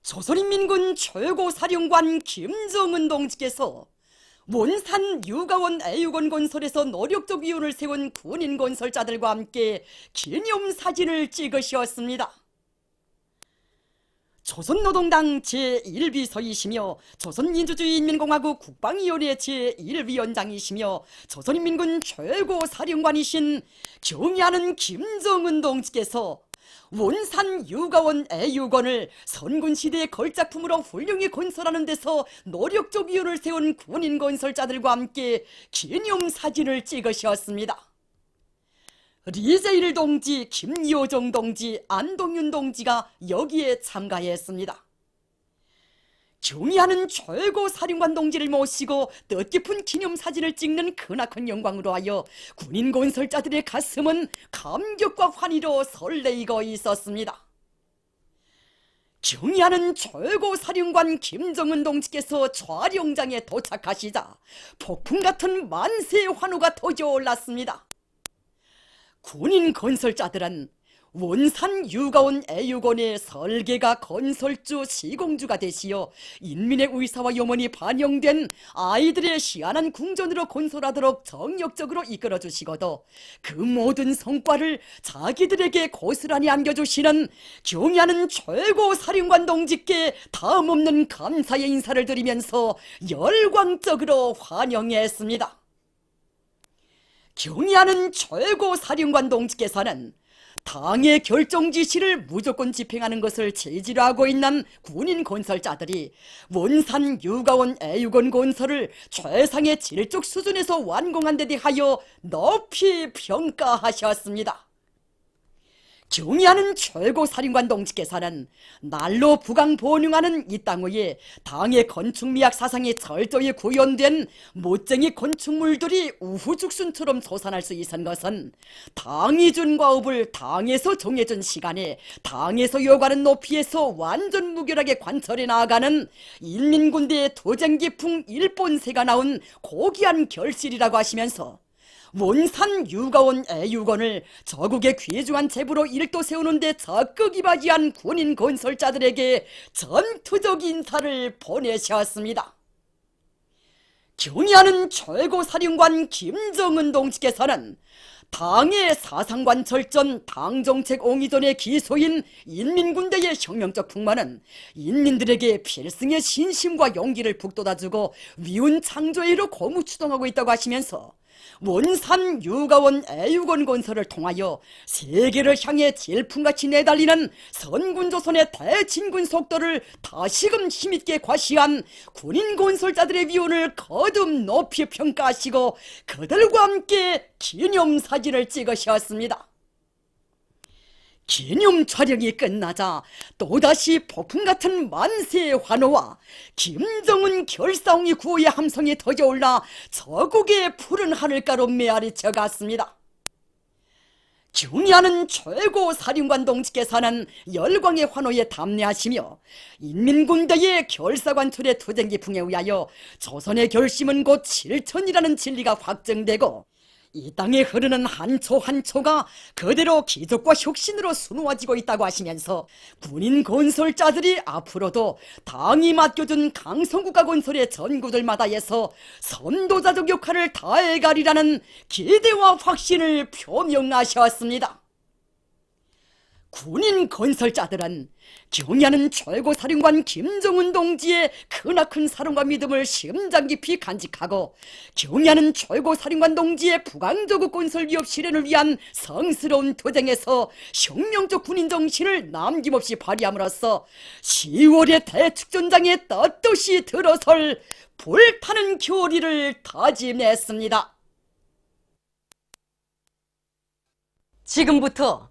조선인민군 최고사령관 김정은 동지께서 원산 유가원 애육원 건설에서 노력적 위원을 세운 군인 건설자들과 함께 기념사진을 찍으셨습니다. 조선노동당 제1비서이시며 조선민주주의인민공화국 국방위원회 제1위원장이시며 조선인민군 최고사령관이신 경의하는 김정은 동지께서 원산 유가원 애육원을 선군시대의 걸작품으로 훌륭히 건설하는 데서 노력적 위원을 세운 군인 건설자들과 함께 기념사진을 찍으셨습니다. 리제일 동지, 김여정 동지, 안동윤 동지가 여기에 참가했습니다. 경의하는 최고사령관 동지를 모시고 뜻깊은 기념사진을 찍는 크나큰 영광으로 하여 군인 건설자들의 가슴은 감격과 환희로 설레이고 있었습니다. 경의하는 최고사령관 김정은 동지께서 촬영장에 도착하시자 폭풍같은 만세의 환호가 터져올랐습니다. 군인 건설자들은 원산 유가원 애육원의 설계가 건설주 시공주가 되시어 인민의 의사와 염원이 반영된 아이들의 시원한 궁전으로 건설하도록 정력적으로 이끌어주시고도 그 모든 성과를 자기들에게 고스란히 안겨주시는 경의하는 최고사령관 동지께 다음없는 감사의 인사를 드리면서 열광적으로 환영했습니다. 경의하는 최고사령관 동지께서는 당의 결정 지시를 무조건 집행하는 것을 체질로 하고 있는 군인 건설자들이 원산 유가원 애육원 건설을 최상의 질적 수준에서 완공한 데 대하여 높이 평가하셨습니다. 경의하는 최고사령관 동지께서는 날로 부강본융하는 이 땅 위에 당의 건축미학 사상이 철저히 구현된 못쟁이 건축물들이 우후죽순처럼 솟아날 수 있은 것은 당이 준 과업을 당에서 정해준 시간에 당에서 요구하는 높이에서 완전 무결하게 관철해 나아가는 인민군대의 도쟁기풍 일본세가 나온 고귀한 결실이라고 하시면서 원산 유가원 애육원을 저국의 귀중한 제부로 일도 세우는 데 적극 이바지한 군인 건설자들에게 전투적 인사를 보내셨습니다. 경의하는 최고사령관 김정은 동지께서는 당의 사상관철전 당정책 옹이전의 기소인 인민군대의 혁명적 풍만은 인민들에게 필승의 신심과 용기를 북돋아주고 위훈 창조의로 고무추동하고 있다고 하시면서 원산 유가원 애육원 건설을 통하여 세계를 향해 질풍같이 내달리는 선군조선의 대진군 속도를 다시금 힘있게 과시한 군인 건설자들의 위훈을 거듭 높이 평가하시고 그들과 함께 기념사진을 찍으셨습니다. 기념 촬영이 끝나자 또다시 폭풍같은 만세의 환호와 김정은 결사홍이 구호의 함성이 터져올라 저국의 푸른 하늘가로 메아리쳐 갔습니다. 경의하는 최고사령관 동지께서는 열광의 환호에 담례하시며 인민군대의 결사관철의 투쟁기풍에 의하여 조선의 결심은 곧 실천이라는 진리가 확정되고 이 땅에 흐르는 한 초 한 초가 그대로 기적과 혁신으로 수놓아지고 있다고 하시면서 군인 건설자들이 앞으로도 당이 맡겨준 강성국가 건설의 전구들마다에서 선도자적 역할을 다해가리라는 기대와 확신을 표명하셨습니다. 군인 건설자들은 경의하는 최고사령관 김정은 동지의 크나큰 사랑과 믿음을 심장 깊이 간직하고 경의하는 최고사령관 동지의 부강저국 건설 위협 실현을 위한 성스러운 투쟁에서 혁명적 군인 정신을 남김없이 발휘함으로써 10월의 대축전장에 떳떳이 들어설 불타는 교리를 다짐했습니다. 지금부터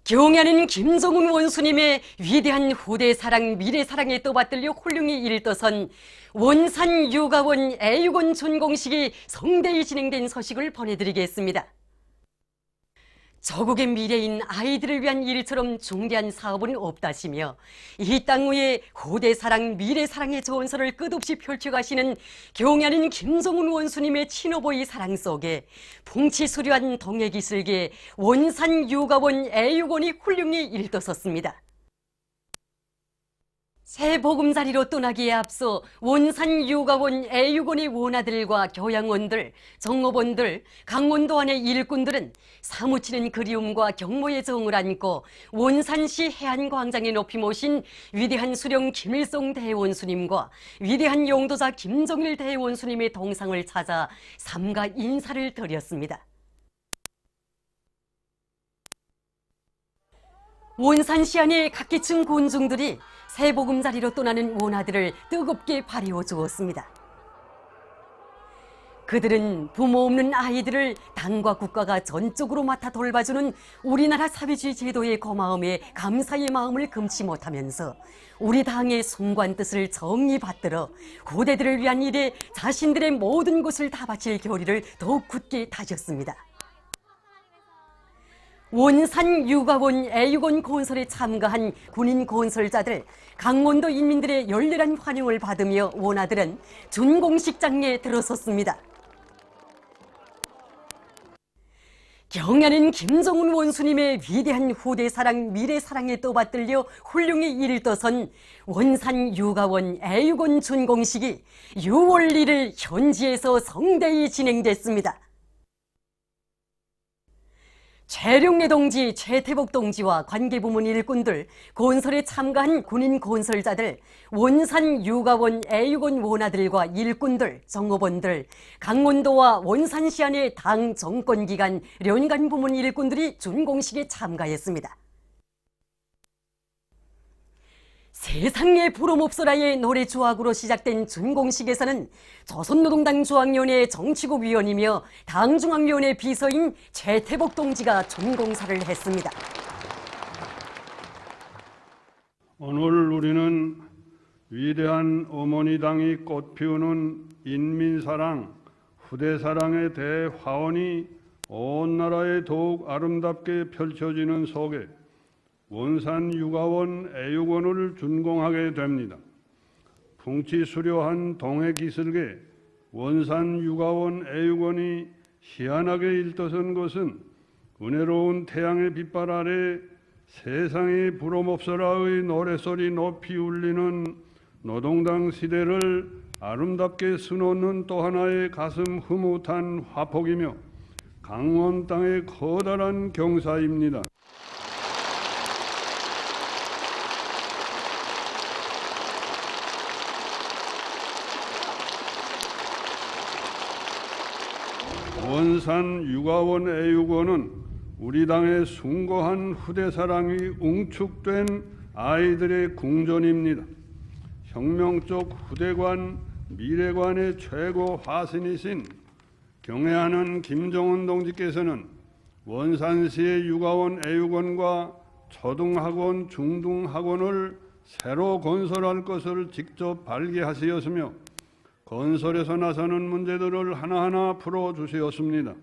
경의하는 김정은 원수님의 위대한 후대사랑 미래사랑에 떠받들려 홀륭히 일떠선 원산 유가원 애육원 준공식이 성대히 진행된 소식을 보내드리겠습니다. 저국의 미래인 아이들을 위한 일처럼 중대한 사업은 없다시며 이 땅 위에 후대사랑 미래사랑의 조언서를 끝없이 펼쳐가시는 경의하는 김정은 원수님의 친오보이 사랑 속에 풍치수려한 동해기슬계 원산 유가원 애육원이 훌륭히 일떠섰습니다. 새 보금자리로 떠나기에 앞서 원산 유가원 애육원의 원아들과 교양원들, 정업원들, 강원도 안의 일꾼들은 사무치는 그리움과 경모의 정을 안고 원산시 해안광장에 높이 모신 위대한 수령 김일성 대원수님과 위대한 용도자 김정일 대원수님의 동상을 찾아 삼가 인사를 드렸습니다. 원산시 안의 각기층 곤중들이 새 보금자리로 떠나는 원아들을 뜨겁게 바래워 주었습니다. 그들은 부모 없는 아이들을 당과 국가가 전적으로 맡아 돌봐주는 우리나라 사회주의 제도의 고마움에 감사의 마음을 금치 못하면서 우리 당의 숭고한 뜻을 정리 받들어 후대들을 위한 일에 자신들의 모든 것을 다 바칠 결의를 더욱 굳게 다졌습니다. 원산 유가원 애육원 건설에 참가한 군인 건설자들, 강원도 인민들의 열렬한 환영을 받으며 원아들은 준공식장에 들어섰습니다. 경야는 김정은 원수님의 위대한 후대사랑, 미래사랑에 떠받들려 훌륭히 일떠선 원산 유가원 애육원 준공식이 6월 1일 현지에서 성대히 진행됐습니다. 최룡래 동지, 최태복 동지와 관계부문 일꾼들, 건설에 참가한 군인 건설자들, 원산 유가원 애육원 원아들과 일꾼들, 정업원들, 강원도와 원산시 안의 당 정권기관, 연간부문 일꾼들이 준공식에 참가했습니다. 세상에 부름없어라의 노래 조악으로 시작된 준공식에서는 조선노동당 중앙위원회 정치국위원이며 당중앙위원회 비서인 최태복 동지가 준공사를 했습니다. 오늘 우리는 위대한 어머니 당이 꽃피우는 인민사랑, 후대사랑의 대화원이 온 나라에 더욱 아름답게 펼쳐지는 속에 원산 유가원 애육원을 준공하게 됩니다. 풍치수려한 동해기슭에 원산 유가원 애육원이 희한하게 일떠선 것은 은혜로운 태양의 빛발 아래 세상에 부름없어라의 노래소리 높이 울리는 노동당 시대를 아름답게 수놓는 또 하나의 가슴 흐뭇한 화폭이며 강원 땅의 커다란 경사입니다. 원산 유가원 애육원은 우리 당의 숭고한 후대사랑이 웅축된 아이들의 궁전입니다. 혁명적 후대관, 미래관의 최고 화신이신 경애하는 김정은 동지께서는 원산시의 유가원 애육원과 초등학원, 중등학원을 새로 건설할 것을 직접 발기하시었으며 건설에서 나서는 문제들을 하나하나 풀어주시었습니다.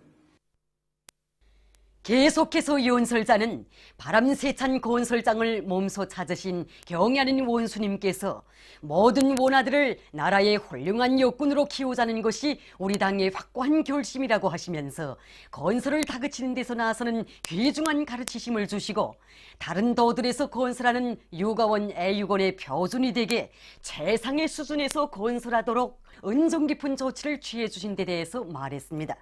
계속해서 연설자는 바람세찬 건설장을 몸소 찾으신 경야는 원수님께서 모든 원아들을 나라의 훌륭한 역군으로 키우자는 것이 우리 당의 확고한 결심이라고 하시면서 건설을 다그치는 데서 나서는 귀중한 가르치심을 주시고 다른 도들에서 건설하는 유가원 애육원의 표준이 되게 최상의 수준에서 건설하도록 은정 깊은 조치를 취해 주신 데 대해서 말했습니다.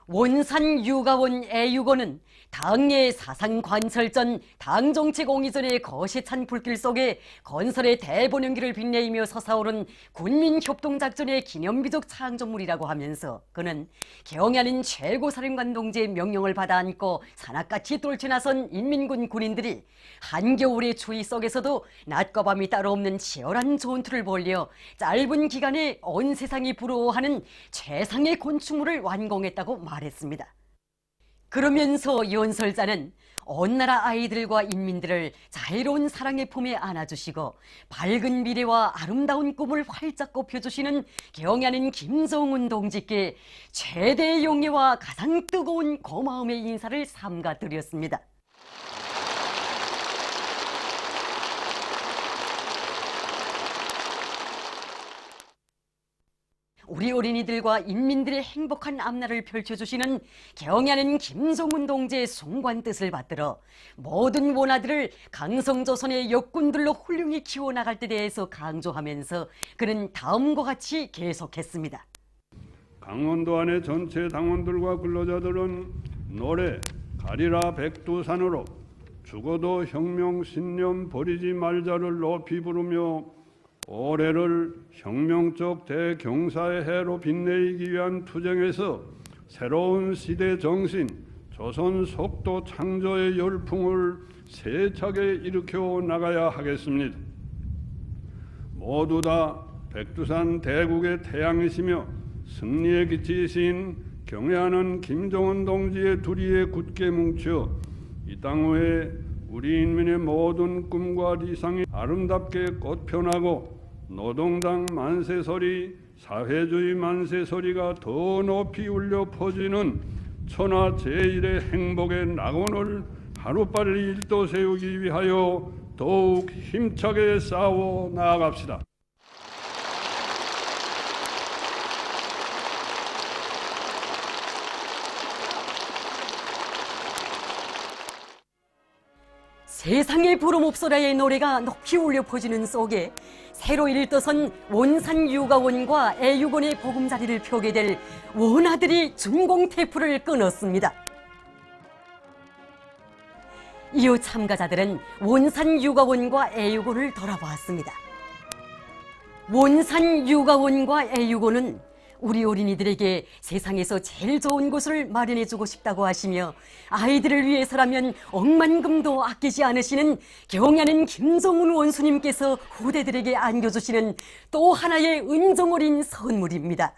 원산 유가원 애육원은 당의 사상 관철전, 당 정책 옹이 전의 거시찬 불길 속에 건설의 대본연기를 빛내이며 솟아오른 군민협동작전의 기념비적 창조물이라고 하면서 그는 경야는 최고사령관 동지의 명령을 받아 안고 산악같이 떨쳐나선 인민군 군인들이 한겨울의 추위 속에서도 낮과 밤이 따로 없는 치열한 전투를 벌여 짧은 기간에 온 세상이 부러워하는 최상의 건축물을 완공했다고 말했습니다. 그러면서 연설자는 온 나라 아이들과 인민들을 자유로운 사랑의 품에 안아주시고 밝은 미래와 아름다운 꿈을 활짝 꼽혀주시는 경야는 김정은 동지께 최대의 용례와 가장 뜨거운 고마움의 인사를 삼가드렸습니다. 우리 어린이들과 인민들의 행복한 앞날을 펼쳐주시는 경야는 김정은 동지의 숭고한 뜻을 받들어 모든 원아들을 강성조선의 역군들로 훌륭히 키워나갈 때 대해서 강조하면서 그는 다음과 같이 계속했습니다. 강원도 안의 전체 당원들과 근로자들은 노래 가리라 백두산으로 죽어도 혁명 신념 버리지 말자를 높이 부르며 올해를 혁명적 대경사의 해로 빛내기 위한 투쟁에서 새로운 시대 정신, 조선 속도 창조의 열풍을 세차게 일으켜 나가야 하겠습니다. 모두 다 백두산 대국의 태양이시며 승리의 기치이신 경애하는 김정은 동지의 두리에 굳게 뭉쳐 이 땅 위에 우리 인민의 모든 꿈과理想이 아름답게 꽃펴나고 노동당 만세소리, 사회주의 만세소리가 더 높이 울려 퍼지는 천하 제1의 행복의 낙원을 하루빨리 일도세우기 위하여 더욱 힘차게 싸워 나아갑시다. 세상의 부름옵소라의 노래가 높이 울려 퍼지는 속에 새로 일떠선 원산유가원과 애육원의 보금자리를 펴게 될 원아들이 준공태프를 끊었습니다. 이후 참가자들은 원산유가원과 애육원을 돌아보았습니다. 원산유가원과 애육원은 우리 어린이들에게 세상에서 제일 좋은 곳을 마련해주고 싶다고 하시며 아이들을 위해서라면 억만금도 아끼지 않으시는 경야는 김정은 원수님께서 후대들에게 안겨주시는 또 하나의 은정 어린 선물입니다.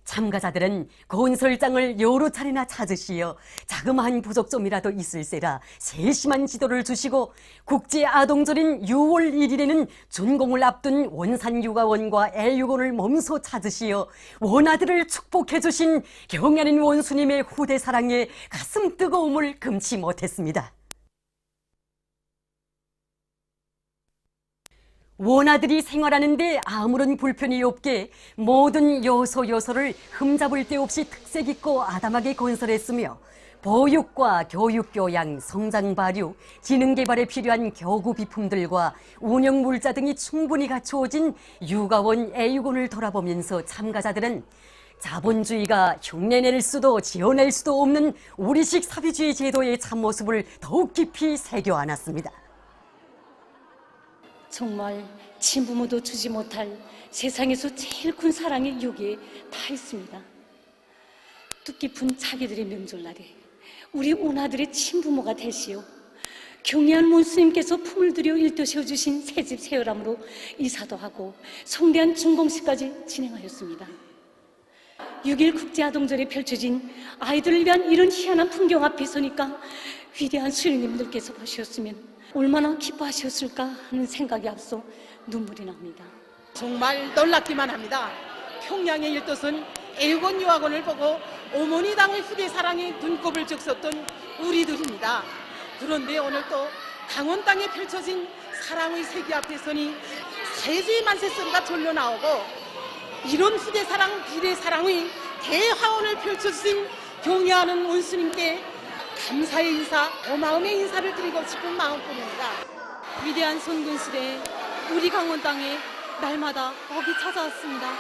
참가자들은 건설장을 여러 차례나 찾으시어 자그마한 부족점이라도 있을세라 세심한 지도를 주시고 국제아동절인 6월 1일에는 준공을 앞둔 원산유가원과 애육원을 몸소 찾으시어 원아들을 축복해 주신 경야는 원수님의 후대 사랑에 가슴 뜨거움을 금치 못했습니다. 원아들이 생활하는데 아무런 불편이 없게 모든 요소를 흠잡을 데 없이 특색 있고 아담하게 건설했으며 보육과 교육, 교양, 성장 발육, 지능 개발에 필요한 교구 비품들과 운영 물자 등이 충분히 갖추어진 유가원, 애육원을 돌아보면서 참가자들은 자본주의가 흉내낼 수도 지어낼 수도 없는 우리식 사회주의 제도의 참모습을 더욱 깊이 새겨 안았습니다. 정말 친부모도 주지 못할 세상에서 제일 큰 사랑이 여기에 다 있습니다. 뜻깊은 자기들의 명절날에 우리 오나들의 친부모가 되시어 경애한 원수님께서 품을 들여 일떠세워 주신 새집 새열함으로 이사도 하고 성대한 준공식까지 진행하였습니다. 6일 국제아동절에 펼쳐진 아이들을 위한 이런 희한한 풍경 앞에 서니까 위대한 수령님들께서 보셨으면 얼마나 기뻐하셨을까 하는 생각이 앞서 눈물이 납니다. 정말 놀랍기만 합니다. 평양의 일도선 애육원 유학원을 보고 어머니 당의 후대 사랑에 눈곱을 적셨던 우리들입니다. 그런데 오늘 또 강원 땅에 펼쳐진 사랑의 세계 앞에 서니 세주의 만세 소리가 절로 나오고 이런 후대 사랑, 비례 사랑의 대화원을 펼쳐주신 경애하는 원수님께 감사의 인사, 고마움의 인사를 드리고 싶은 마음뿐입니다. 위대한 선군시대에 우리 강원 땅에 날마다 복이 찾아왔습니다.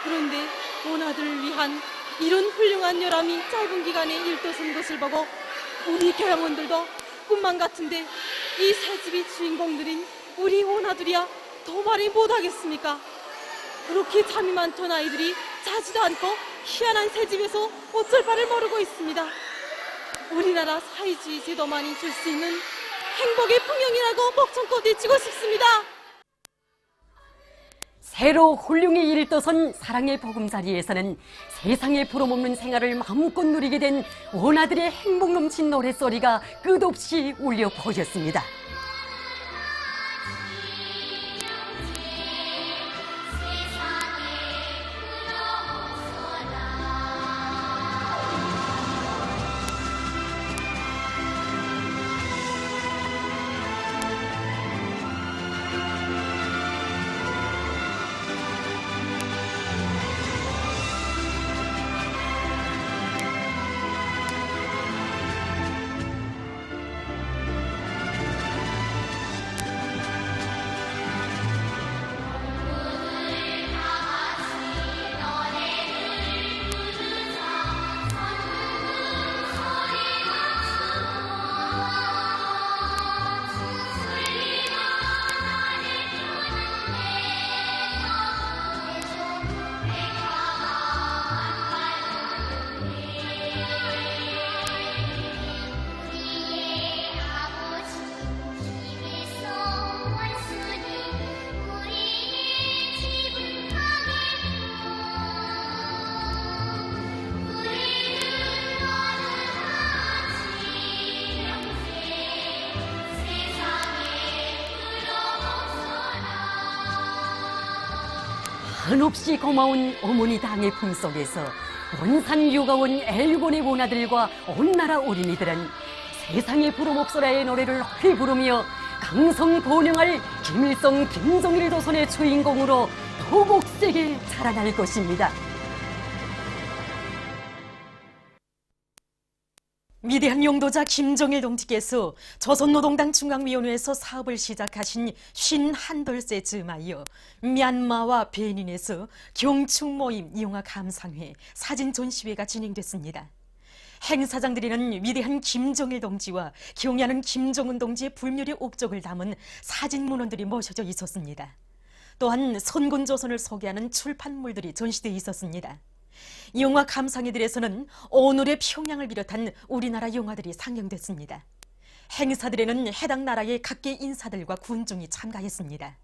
그런데 원아들을 위한 이런 훌륭한 열함이 짧은 기간에 일도선 것을 보고 우리 교양원들도 꿈만 같은데 이 새집이 주인공들인 우리 원아들이야 더 말이 못하겠습니까? 그렇게 잠이 많던 아이들이 자지도 않고 희한한 새집에서 어쩔 바를 모르고 있습니다. 우리나라 사회주의 제도만이 줄 수 있는 행복의 풍경이라고 목청껏 외치고 싶습니다. 새로 훌륭히 일떠선 사랑의 보금자리에서는 세상에 부러먹는 생활을 마음껏 누리게 된 원아들의 행복 넘친 노랫소리가 끝없이 울려 퍼졌습니다. 한없이 고마운 어머니 당의 품속에서 원산 육아원 애육원의 원아들과 온 나라 어린이들은 세상의 부름없어라의 노래를 높이 부르며 강성 번영할 김일성, 김정일 조선의 주인공으로 더욱 세게 자라날 것입니다. 위대한 용도자 김정일 동지께서 조선노동당 중앙위원회에서 사업을 시작하신 51돌째 즈음하여 미얀마와 베닌에서 경축 모임 영화 감상회, 사진 전시회가 진행됐습니다. 행사장들에는 위대한 김정일 동지와 경애하는 김정은 동지의 불멸의 옥적을 담은 사진 문헌들이 모셔져 있었습니다. 또한 선군조선을 소개하는 출판물들이 전시되어 있었습니다. 영화 감상회들에서는 오늘의 평양을 비롯한 우리나라 영화들이 상영됐습니다. 행사들에는 해당 나라의 각계 인사들과 군중이 참가했습니다.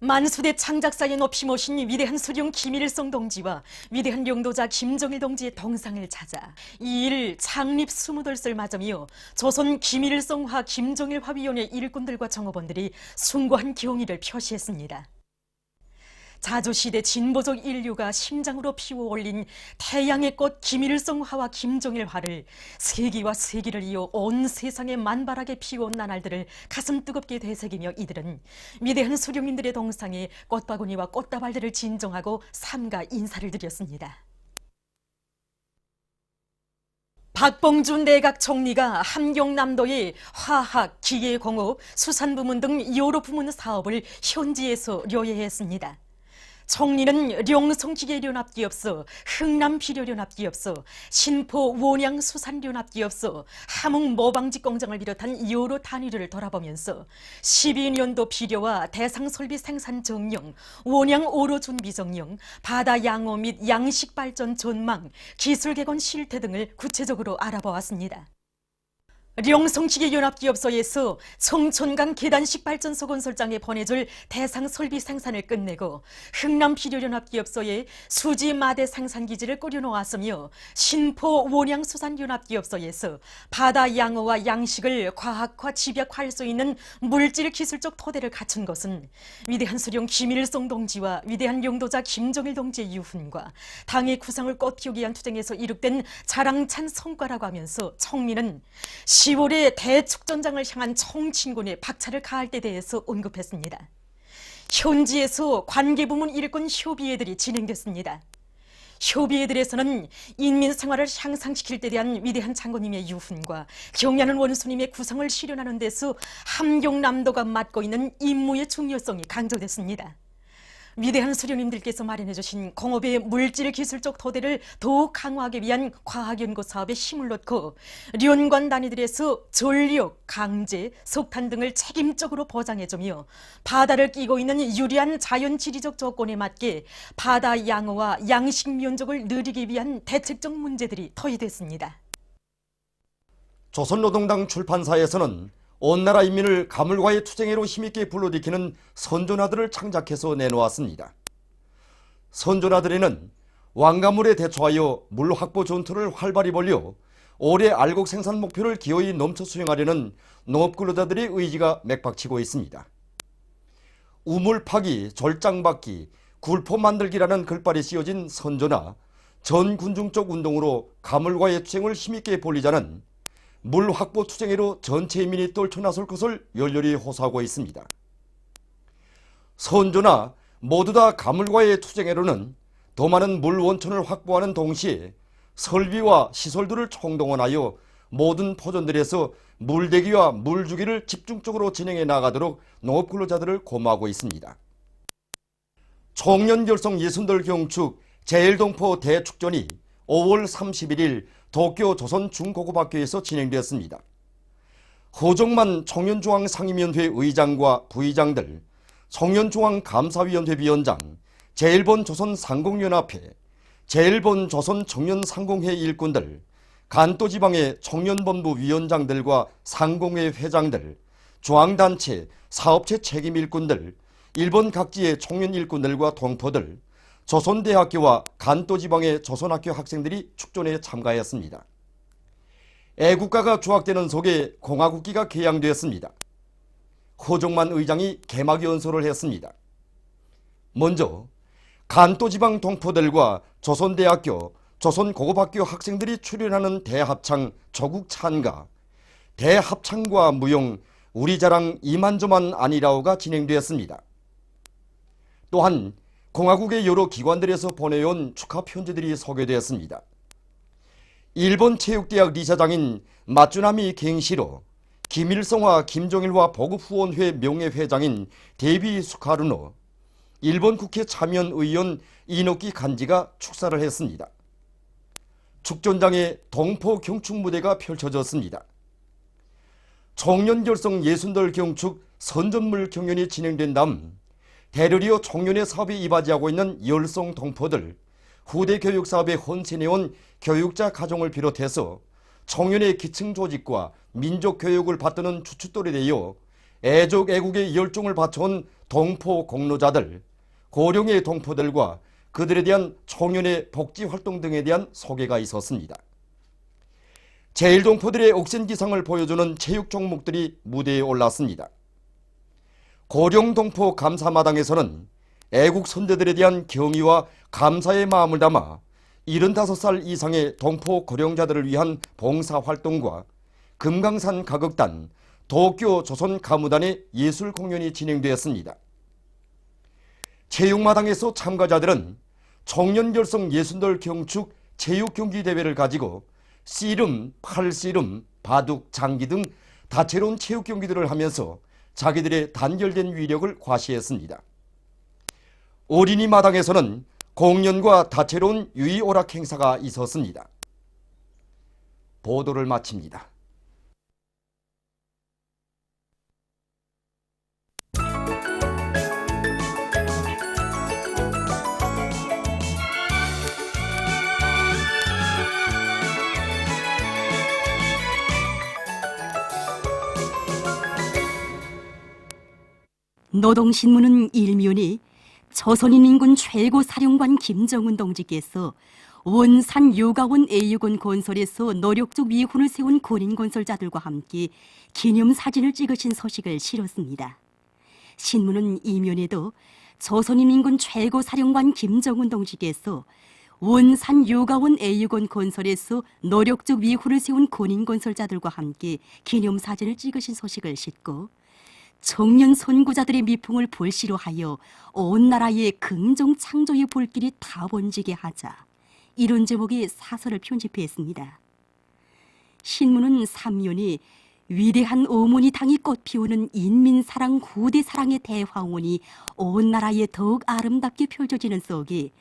만수대 창작사에 높이 모신 위대한 수령 김일성 동지와 위대한 용도자 김정일 동지의 동상을 찾아 이일 창립 20돌을 맞으며 조선 김일성화 김정일화위원회 일꾼들과 정업원들이 숭고한 경의를 표시했습니다. 자주시대 진보적 인류가 심장으로 피워올린 태양의 꽃 김일성화와 김정일화를 세기와 세기를 이어 온 세상에 만발하게 피워온 나날들을 가슴 뜨겁게 되새기며 이들은 위대한 수령님들의 동상에 꽃바구니와 꽃다발들을 진정하고 삼가 인사를 드렸습니다. 박봉준 내각 총리가 함경남도의 화학, 기계공업, 수산부문 등 여러 부문 사업을 현지에서 료해했습니다. 총리는 령성기계연합기업소, 흥남비료연합기업소, 신포 원양수산연합기업소, 함흥모방직 공장을 비롯한 여러 단위를 돌아보면서 12년도 비료와 대상설비 생산 정령, 원양 오로 준비 정령, 바다 양호 및 양식 발전 전망, 기술 개선 실태 등을 구체적으로 알아보았습니다. 령성기계연합기업소에서 청천강 계단식 발전소 건설장에 보내줄 대상 설비 생산을 끝내고 흥남비료연합기업소에 수지 마대 생산기지를 꾸려놓았으며 신포 원양수산연합기업소에서 바다 양어와 양식을 과학화 집약할 수 있는 물질 기술적 토대를 갖춘 것은 위대한 수령 김일성 동지와 위대한 용도자 김정일 동지의 유훈과 당의 구상을 꽃피우기 위한 투쟁에서 이룩된 자랑찬 성과라고 하면서 총리는 10월에 대축전장을 향한 총진군에 박차를 가할 때 대해서 언급했습니다. 현지에서 관계부문 일꾼 협의회들이 진행됐습니다. 협의회들에서는 인민 생활을 향상시킬 때 대한 위대한 장군님의 유훈과 경애하는 원수님의 구성을 실현하는 데서 함경남도가 맡고 있는 임무의 중요성이 강조됐습니다. 위대한 수령님들께서 마련해 주신 공업의 물질 기술적 토대를 더욱 강화하기 위한 과학연구 사업에 힘을 넣고 련관 단위들에서 전력, 강제, 석탄 등을 책임적으로 보장해주며 바다를 끼고 있는 유리한 자연 지리적 조건에 맞게 바다 양어와 양식 면적을 늘리기 위한 대책적 문제들이 토의됐습니다. 조선노동당 출판사에서는 온 나라 인민을 가물과의 투쟁으로 힘있게 불러들이키는 선조나들을 창작해서 내놓았습니다. 선조나들에는 왕가물에 대처하여 물 확보 전투를 활발히 벌려 올해 알곡 생산 목표를 기어이 넘쳐 수행하려는 농업근로자들의 의지가 맥박치고 있습니다. 우물 파기, 절장 받기, 굴포 만들기라는 글발이 씌어진 선조나 전 군중적 운동으로 가물과의 투쟁을 힘있게 벌리자는 물 확보 투쟁으로 전체 인민이 떨쳐나설 것을 열렬히 호소하고 있습니다. 선조나 모두 다 가물과의 투쟁으로는 더 많은 물 원천을 확보하는 동시에 설비와 시설들을 총동원하여 모든 포전들에서 물대기와 물주기를 집중적으로 진행해 나가도록 농업근로자들을 고마하고 있습니다. 총연결성 60돌 경축 제1동포 대축전이 5월 31일 도쿄 조선중고급학교에서 진행되었습니다. 허정만 청년중앙상임위원회 의장과 부의장들, 청년중앙감사위원회 위원장, 제1본 조선상공연합회, 제1본 조선청년상공회 일꾼들, 간도지방의 청년본부 위원장들과 상공회 회장들, 중앙단체, 사업체 책임 일꾼들, 일본 각지의 청년 일꾼들과 동포들, 조선대학교와 간도지방의 조선학교 학생들이 축전에 참가했습니다. 애국가가 조학되는 속에 공화국기가 개양되었습니다. 허종만 의장이 개막 연설을 했습니다. 먼저 간도지방 동포들과 조선대학교, 조선고급학교 학생들이 출연하는 대합창 조국 찬가, 대합창과 무용 우리 자랑 이만저만 아니라오가 진행되었습니다. 또한 공화국의 여러 기관들에서 보내온 축하 편지들이 소개되었습니다. 일본 체육대학 리사장인 마츠나미 갱시로, 김일성과 김정일과 보급후원회 명예회장인 데비 수카루노, 일본 국회 참여의원 이노키 간지가 축사를 했습니다. 축전장에 동포 경축 무대가 펼쳐졌습니다. 청년결성 예순들 경축 선전물 경연이 진행된 다음 대르리오 청년의 사업에 이바지하고 있는 열성 동포들, 후대 교육 사업에 헌신해온 교육자 가정을 비롯해서 청년의 기층 조직과 민족 교육을 받드는 주춧돌이 되어 애족 애국의 열정을 바쳐온 동포 공로자들, 고령의 동포들과 그들에 대한 청년의 복지 활동 등에 대한 소개가 있었습니다. 제1동포들의 억센기상을 보여주는 체육 종목들이 무대에 올랐습니다. 고령동포 감사마당에서는 애국 선대들에 대한 경의와 감사의 마음을 담아 75살 이상의 동포 고령자들을 위한 봉사활동과 금강산 가극단, 도쿄 조선가무단의 예술 공연이 진행되었습니다. 체육마당에서 참가자들은 청년결성 예순들 경축 체육경기대회를 가지고 씨름, 팔씨름, 바둑, 장기 등 다채로운 체육경기들을 하면서 자기들의 단결된 위력을 과시했습니다. 어린이 마당에서는 공연과 다채로운 유의오락 행사가 있었습니다. 보도를 마칩니다. 노동신문은 일면이 조선인민군 최고 사령관 김정은 동지께서 원산 요가원 A유건 건설에서 노력적 미훈을 세운 군인건설자들과 함께 기념사진을 찍으신 소식을 실었습니다. 신문은 이면에도 조선인민군 최고 사령관 김정은 동지께서 원산 요가원 A유건 건설에서 노력적 미훈을 세운 군인건설자들과 함께 기념사진을 찍으신 소식을 싣고 청년 선구자들의 미풍을 불씨로 하여 온 나라의 긍정 창조의 불길이 다 번지게 하자, 이런 제목의 사설을 편집했습니다. 신문은 3면이 위대한 어머니 당이 꽃피우는 인민사랑 후대사랑의 대황원이 온 나라에 더욱 아름답게 펼쳐지는 속에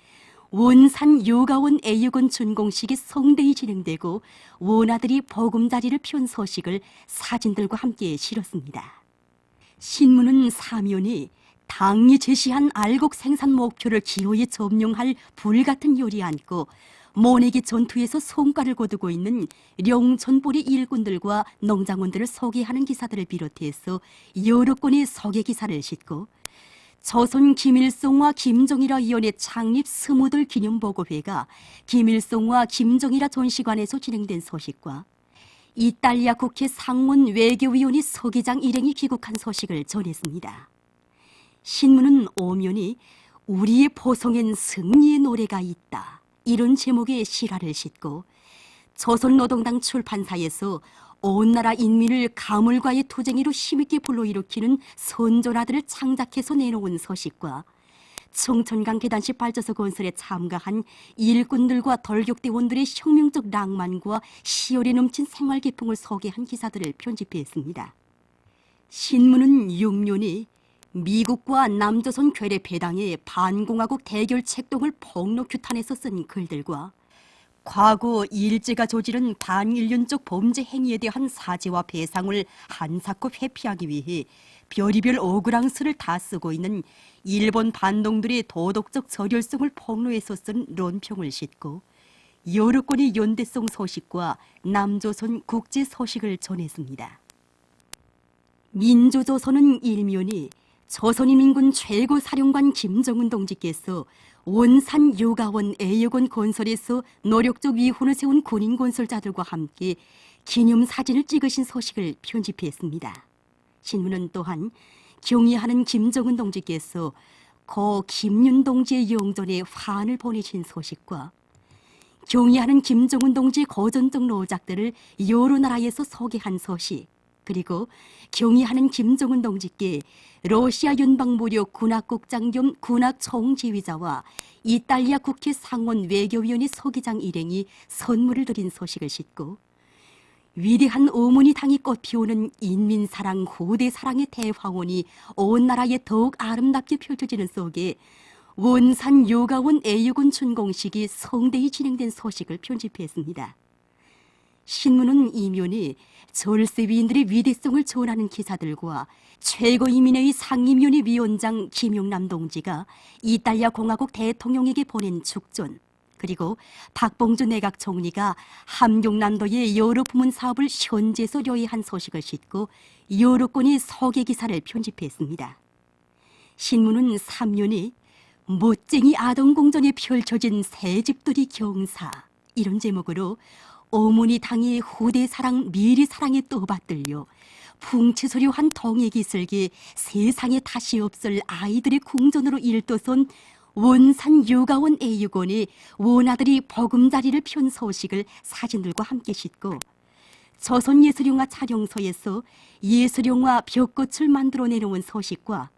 원산 요가원 A유건 준공식이 성대히 진행되고 원아들이 보금자리를 편 소식을 사진들과 함께 실었습니다. 신문은 사면이 당이 제시한 알곡 생산 목표를 기호에 점령할 불같은 열이 안고 모내기 전투에서 성과를 거두고 있는 령천보리 일꾼들과 농장원들을 소개하는 기사들을 비롯해서 여러 건의 소개 기사를 싣고 조선 김일성과 김정일화 위원회 창립 20돌 기념보고회가 김일성과 김정일화 전시관에서 진행된 소식과 이탈리아 국회 상원 외교위원회 서기장 일행이 귀국한 소식을 전했습니다. 신문은 오면이 우리의 포성엔 승리의 노래가 있다, 이런 제목의 실화를 싣고 조선노동당 출판사에서 온 나라 인민을 가물과의 투쟁이로 힘있게 불러일으키는 선전아들을 창작해서 내놓은 소식과 청천강 계단식 발전소 건설에 참가한 일꾼들과 돌격대원들의 혁명적 낭만과 시열이 넘친 생활 기풍을 소개한 기사들을 편집했습니다. 신문은 6면이 미국과 남조선 괴뢰 배당의 반공화국 대결 책동을 폭로 규탄해서 쓴 글들과 과거 일제가 저지른 반일륜적 범죄 행위에 대한 사죄와 배상을 한사코 회피하기 위해 별의별 억울항스를 다 쓰고 있는 일본 반동들의 도덕적 절혈성을 폭로해서 쓴論평을 싣고 여러 건의 연대성 소식과 남조선 국제 소식을 전했습니다. 민주조선은 일면이 조선인민군 최고 사령관 김정은 동지께서 원산 요가원 A유건 건설에서 노력적 위훈을 세운 군인건설자들과 함께 기념사진을 찍으신 소식을 편집했습니다. 신문은 또한 경의하는 김정은 동지께서 고 김윤 동지의 영전에 환을 보내신 소식과 경의하는 김정은 동지 거전적 노작들을 여러 나라에서 소개한 소식, 그리고 경의하는 김정은 동지께 러시아 연방무력 군악국장 겸 군악총지휘자와 이탈리아 국회 상원 외교위원회 서기장 일행이 선물을 드린 소식을 싣고 위대한 어머니 당이 꽃피우는 인민사랑 후대사랑의 대황원이 온 나라에 더욱 아름답게 펼쳐지는 속에 원산 요가원 애육원 준공식이 성대히 진행된 소식을 편집했습니다. 신문은 이면에 절세위인들의 위대성을 전하는 기사들과 최고인민회의 상임위원회 위원장 김용남 동지가 이탈리아 공화국 대통령에게 보낸 축전, 그리고 박봉주 내각 총리가 함경남도의 여러 부문 사업을 현지에서 요해한 소식을 싣고 여러 건의 소개 기사를 편집했습니다. 신문은 3년에 멋쟁이 아동공전에 펼쳐진 새집들이 경사, 이런 제목으로 어머니 당의 후대사랑 미래사랑에 떠받들려 풍치소려한 동해기슬기 세상에 다시 없을 아이들의 궁전으로 일도선 원산 요가원 애육원에 원아들이 보금자리를 편 소식을 사진들과 함께 싣고 조선예술영화 촬영소에서 예술영화 벽꽃을 만들어 내놓은 소식과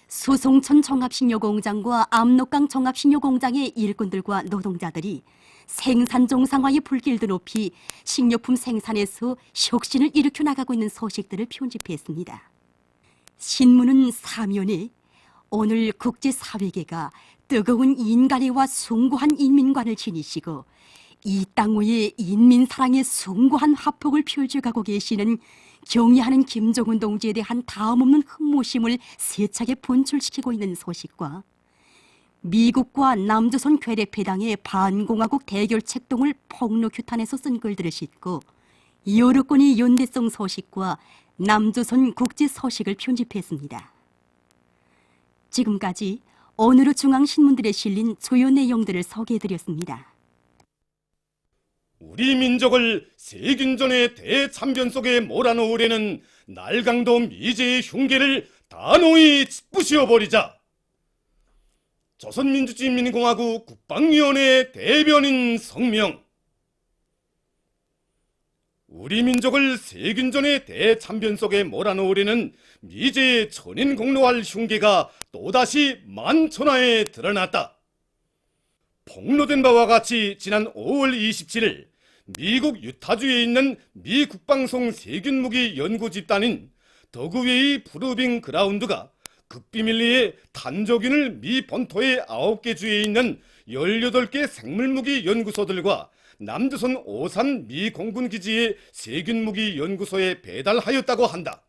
수송천 종합식료공장과 압록강 종합식료공장의 일꾼들과 노동자들이 생산 정상화의 불길도 높이 식료품 생산에서 혁신을 일으켜 나가고 있는 소식들을 편집했습니다. 신문은 사면에 오늘 국제사회계가 뜨거운 인간애와 숭고한 인민관을 지니시고 이 땅 위에 인민사랑의 숭고한 화폭을 펼쳐가고 계시는 경의하는 김정은 동지에 대한 다음없는 흠모심을 세차게 분출시키고 있는 소식과 미국과 남조선 괴뢰패당의 반공화국 대결 책동을 폭로규탄에서 쓴 글들을 싣고 여러 건의 연대성 소식과 남조선 국제 소식을 편집했습니다. 지금까지 어느 중앙신문들에 실린 주요 내용들을 소개해드렸습니다. 우리 민족을 세균전의 대참변 속에 몰아넣으려는 날강도 미제의 흉계를 단호히 부수어버리자. 조선민주주의인민공화국 국방위원회 대변인 성명. 우리 민족을 세균전의 대참변 속에 몰아넣으려는 미제의 천인공노할 흉계가 또다시 만천하에 드러났다. 폭로된 바와 같이 지난 5월 27일 미국 유타주에 있는 미 국방성 세균무기 연구집단인 더그웨이 프루빙 그라운드가 극비밀리에 탄저균을 미 본토의 9개 주에 있는 18개 생물무기 연구소들과 남조선 오산 미 공군기지의 세균무기 연구소에 배달하였다고 한다.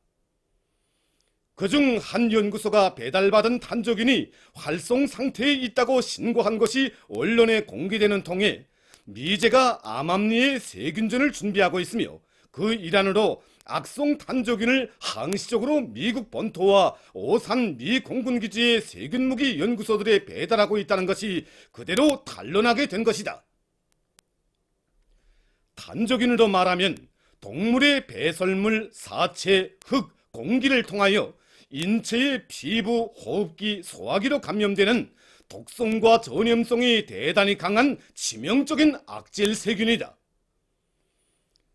그중 한 연구소가 배달받은 탄저균이 활성 상태에 있다고 신고한 것이 언론에 공개되는 통에 미제가 암암리에 세균전을 준비하고 있으며 그 일환으로 악성 탄저균을 항시적으로 미국 본토와 오산 미 공군기지의 세균무기 연구소들에 배달하고 있다는 것이 그대로 탄로나게 된 것이다. 탄저균으로 말하면 동물의 배설물, 사체, 흙, 공기를 통하여 인체의 피부, 호흡기, 소화기로 감염되는 독성과 전염성이 대단히 강한 치명적인 악질 세균이다.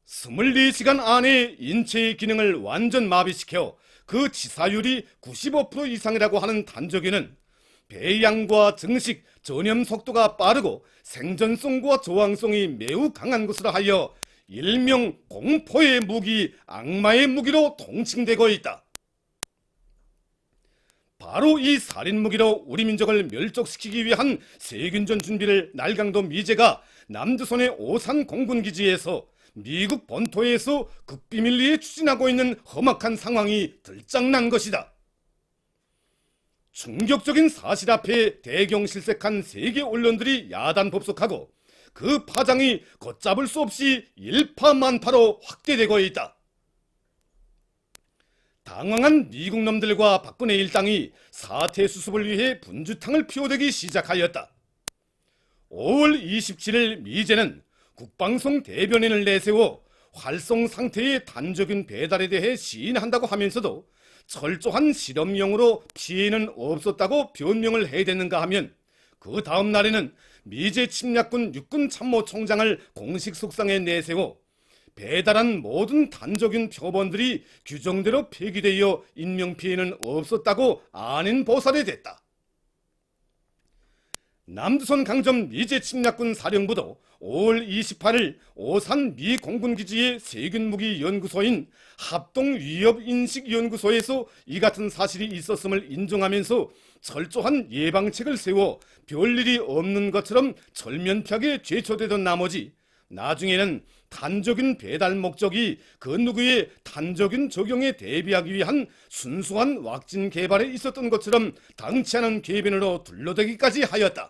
24시간 안에 인체의 기능을 완전 마비시켜 그 치사율이 95% 이상이라고 하는 탄저균은 배양과 증식, 전염 속도가 빠르고 생존성과 저항성이 매우 강한 것으로 하여 일명 공포의 무기, 악마의 무기로 통칭되고 있다. 바로 이 살인무기로 우리 민족을 멸족시키기 위한 세균전 준비를 날강도 미제가 남조선의 오산 공군기지에서 미국 본토에서 극비밀리에 추진하고 있는 험악한 상황이 들짝난 것이다. 충격적인 사실 앞에 대경실색한 세계 언론들이 야단법석하고 그 파장이 걷잡을 수 없이 일파만파로 확대되고 있다. 당황한 미국 놈들과 박근혜 일당이 사태 수습을 위해 분주탕을 피워대기 시작하였다. 5월 27일 미제는 국방성 대변인을 내세워 활성 상태의 탄저균 배달에 대해 시인한다고 하면서도 철저한 실험용으로 피해는 없었다고 변명을 해댔는가 하면 그 다음 날에는 미제 침략군 육군 참모총장을 공식 속상에 내세워 배달한 모든 단적인 표본들이 규정대로 폐기되어 인명피해는 없었다고 안인 보살이 됐다. 남조선 강점 미제 침략군 사령부도 5월 28일 오산 미 공군기지의 세균무기 연구소인 합동위협인식연구소에서 이 같은 사실이 있었음을 인정하면서 철저한 예방책을 세워 별일이 없는 것처럼 절면피하게 제초되던 나머지 나중에는 단적인 배달 목적이 그 누구의 단적인 적용에 대비하기 위한 순수한 왁진 개발에 있었던 것처럼 당치 않은 궤변으로 둘러대기까지 하였다.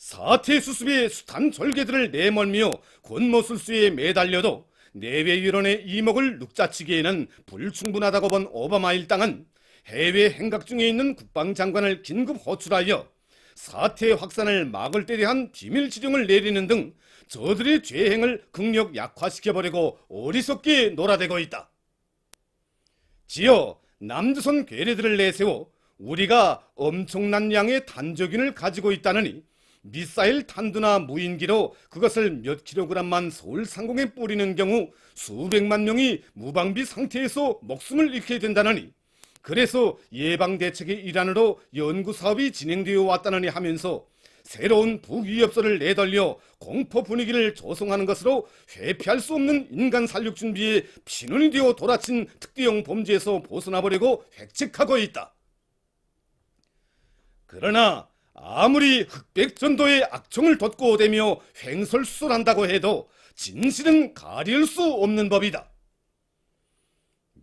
사태 수습의 숱한 절개들을 내몰며 권모술수에 매달려도 내외위원회 이목을 눅자치기에는 불충분하다고 본 오바마 일당은 해외 행각 중에 있는 국방장관을 긴급 호출하여 사태 확산을 막을 때 대한 비밀 지령을 내리는 등 저들의 죄행을 극력 약화시켜버리고 어리석게 놀아대고 있다. 지어 남조선 괴뢰들을 내세워 우리가 엄청난 양의 단적인을 가지고 있다느니 미사일 탄두나 무인기로 그것을 몇 킬로그램만 서울 상공에 뿌리는 경우 수백만 명이 무방비 상태에서 목숨을 잃게 된다느니 그래서 예방대책의 일환으로 연구사업이 진행되어 왔다느니 하면서 새로운 북위협소를 내돌려 공포 분위기를 조성하는 것으로 회피할 수 없는 인간 살육 준비에 피눈이 되어 돌아친 특대형 범죄에서 벗어나보려고 획책하고 있다. 그러나 아무리 흑백전도의 악청을 돋구어대며 횡설수설한다고 해도 진실은 가릴 수 없는 법이다.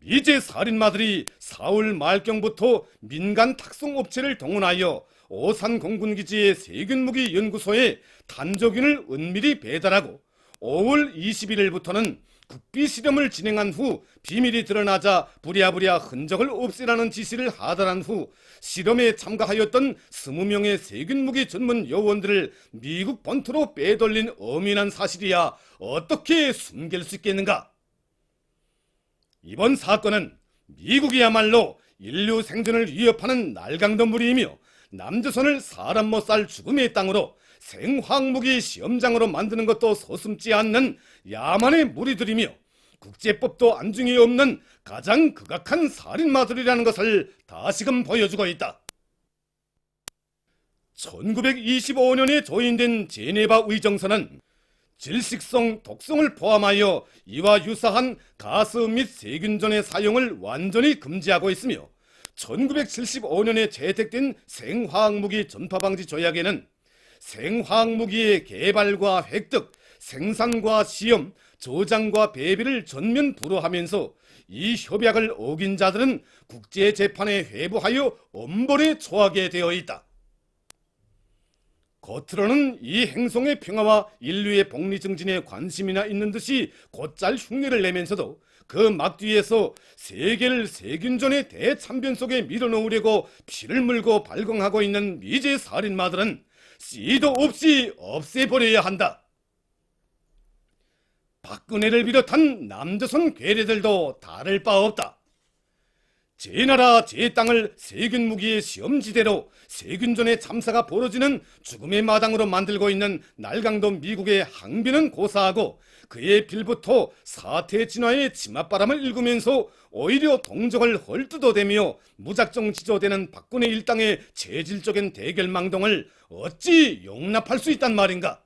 미제 살인마들이 4월 말경부터 민간 탁송업체를 동원하여 오산 공군기지의 세균무기 연구소에 단적인을 은밀히 배달하고 5월 21일부터는 국비 실험을 진행한 후 비밀이 드러나자 부랴부랴 흔적을 없애라는 지시를 하달한 후 실험에 참가하였던 20명의 세균무기 전문 요원들을 미국 본토로 빼돌린 엄연한 사실이야 어떻게 숨길 수 있겠는가? 이번 사건은 미국이야말로 인류 생존을 위협하는 날강도무리이며 남조선을 사람 못 살 죽음의 땅으로 생화학무기 시험장으로 만드는 것도 서슴지 않는 야만의 무리들이며 국제법도 안중에 없는 가장 극악한 살인마들이라는 것을 다시금 보여주고 있다. 1925년에 조인된 제네바 의정서는 질식성, 독성을 포함하여 이와 유사한 가스 및 세균전의 사용을 완전히 금지하고 있으며 1975년에 채택된 생화학무기 전파방지 조약에는 생화학무기의 개발과 획득, 생산과 시험, 저장과 배비를 전면 불허하면서 이 협약을 어긴 자들은 국제재판에 회부하여 엄벌에 처하게 되어 있다. 겉으로는 이 행성의 평화와 인류의 복리 증진에 관심이나 있는 듯이 곧잘 흉내를 내면서도 그 막뒤에서 세계를 세균전의 대참변 속에 밀어넣으려고 피를 물고 발광하고 있는 미제 살인마들은 씨도 없이 없애버려야 한다. 박근혜를 비롯한 남조선 괴뢰들도 다를 바 없다. 제 나라 제 땅을 세균무기의 시험지대로 세균전의 참사가 벌어지는 죽음의 마당으로 만들고 있는 날강도 미국의 항변은 고사하고 그의 빌부터 사태 진화의 치맛바람을 일구면서 오히려 동정을 헐뜯어대며 무작정 지조되는 박근혜 일당의 체질적인 대결망동을 어찌 용납할 수 있단 말인가?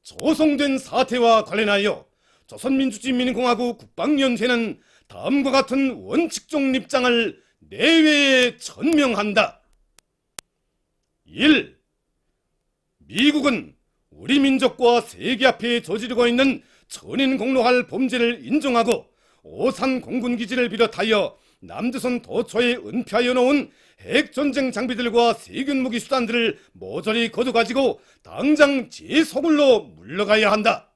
조성된 사태와 관련하여 조선민주주의민공화국 국방위원회는 다음과 같은 원칙적 입장을 내외에 천명한다. 1. 미국은 우리 민족과 세계 앞에 저지르고 있는 천인공노할 범죄를 인정하고 오산 공군기지를 비롯하여 남조선 도처에 은폐하여 놓은 핵전쟁 장비들과 세균무기 수단들을 모조리 거둬가지고 당장 제소굴로 물러가야 한다.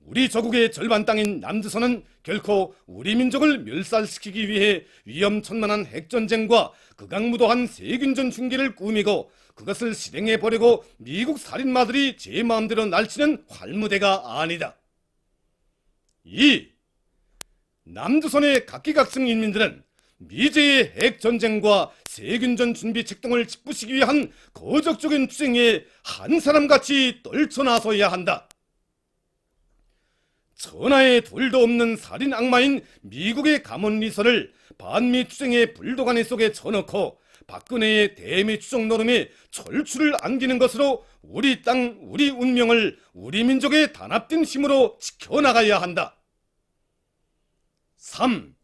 우리 조국의 절반 땅인 남조선은 결코 우리 민족을 멸살시키기 위해 위험천만한 핵전쟁과 극악무도한 세균전 중계를 꾸미고 그것을 실행해버리고 미국 살인마들이 제 마음대로 날치는 활무대가 아니다. 2. 남조선의 각기각층 인민들은 미제의 핵전쟁과 세균전 준비책 등을 짓부시기 위한 거적적인 투쟁에 한 사람같이 떨쳐나서야 한다. 천하의 둘도 없는 살인 악마인 미국의 가문 리서를 반미 투쟁의 불도가니 속에 쳐넣고 박근혜의 대미 추종 노름에 철출을 안기는 것으로 우리 땅, 우리 운명을 우리 민족의 단합된 힘으로 지켜나가야 한다. 3.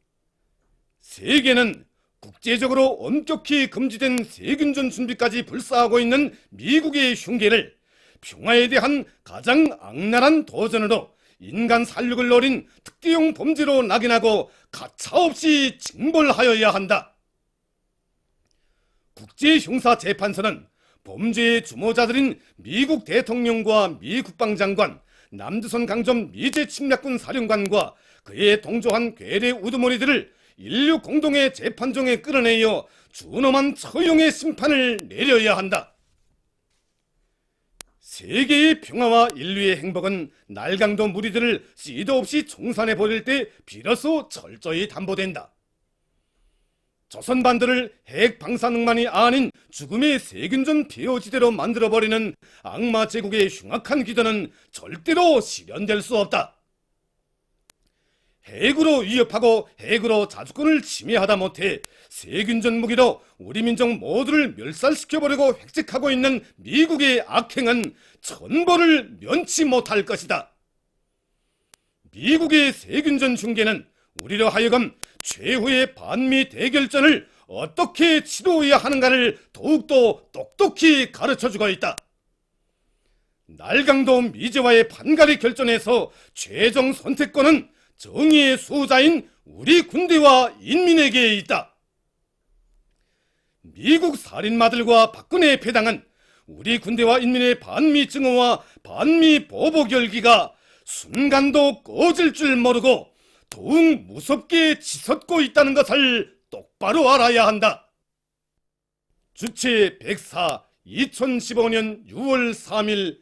세계는 국제적으로 엄격히 금지된 세균전 준비까지 불사하고 있는 미국의 흉계를 평화에 대한 가장 악랄한 도전으로 인간 살육을 노린 특대용 범죄로 낙인하고 가차없이 징벌하여야 한다. 국제형사재판소는 범죄의 주모자들인 미국 대통령과 미 국방장관, 남조선 강점 미제 침략군 사령관과 그에 동조한 괴뢰 우두머리들을 인류 공동의 재판정에 끌어내어 준엄한 처형의 심판을 내려야 한다. 세계의 평화와 인류의 행복은 날강도 무리들을 씨도 없이 총산해 버릴 때 비로소 철저히 담보된다. 조선 반도를 핵 방사능만이 아닌 죽음의 세균전 폐허지대로 만들어버리는 악마 제국의 흉악한 기도는 절대로 실현될 수 없다. 핵으로 위협하고 핵으로 자주권을 침해하다 못해 세균전 무기로 우리 민족 모두를 멸살시켜버리고 획책하고 있는 미국의 악행은 천벌을 면치 못할 것이다. 미국의 세균전 흉계는 우리로 하여금 최후의 반미 대결전을 어떻게 치루어야 하는가를 더욱더 똑똑히 가르쳐주고 있다. 날강도 미제와의 판가리 결전에서 최종 선택권은 정의의 수호자인 우리 군대와 인민에게 있다. 미국 살인마들과 박근혜의 패당은 우리 군대와 인민의 반미 증오와 반미 보복 열기가 순간도 꺼질 줄 모르고 더욱 무섭게 치솟고 있다는 것을 똑바로 알아야 한다. 주체 104 2015년 6월 3일